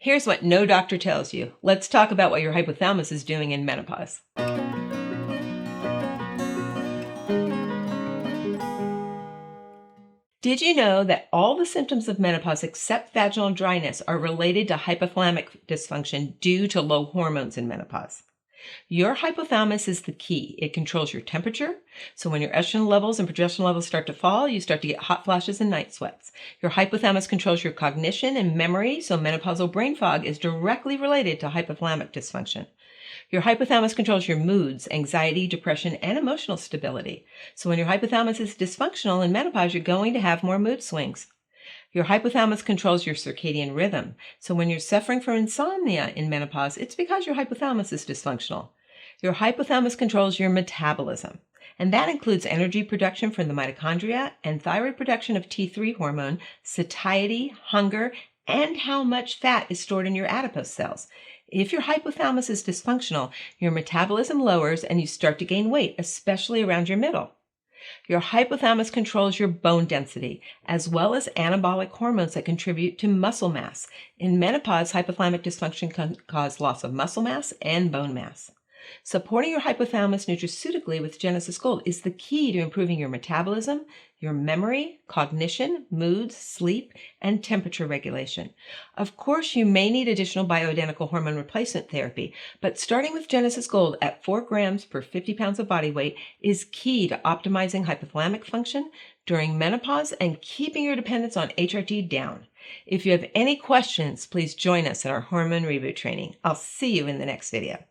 Here's what no doctor tells you. Let's talk about what your hypothalamus is doing in menopause. Did you know that all the symptoms of menopause except vaginal dryness are related to hypothalamic dysfunction due to low hormones in menopause? Your hypothalamus is the key. It controls your temperature. So when your estrogen levels and progesterone levels start to fall, you start to get hot flashes and night sweats. Your hypothalamus controls your cognition and memory. So menopausal brain fog is directly related to hypothalamic dysfunction. Your hypothalamus controls your moods, anxiety, depression, and emotional stability. So when your hypothalamus is dysfunctional in menopause, you're going to have more mood swings. Your hypothalamus controls your circadian rhythm. So when you're suffering from insomnia in menopause, it's because your hypothalamus is dysfunctional. Your hypothalamus controls your metabolism, and that includes energy production from the mitochondria and thyroid production of T3 hormone, satiety, hunger, and how much fat is stored in your adipose cells. If your hypothalamus is dysfunctional, your metabolism lowers and you start to gain weight, especially around your middle. Your hypothalamus controls your bone density, as well as anabolic hormones that contribute to muscle mass. In menopause, hypothalamic dysfunction can cause loss of muscle mass and bone mass. Supporting your hypothalamus nutraceutically with Genesis Gold is the key to improving your metabolism, your memory, cognition, moods, sleep, and temperature regulation. Of course, you may need additional bioidentical hormone replacement therapy, but starting with Genesis Gold at 4 grams per 50 pounds of body weight is key to optimizing hypothalamic function during menopause and keeping your dependence on HRT down. If you have any questions, please join us in our hormone reboot training. I'll see you in the next video.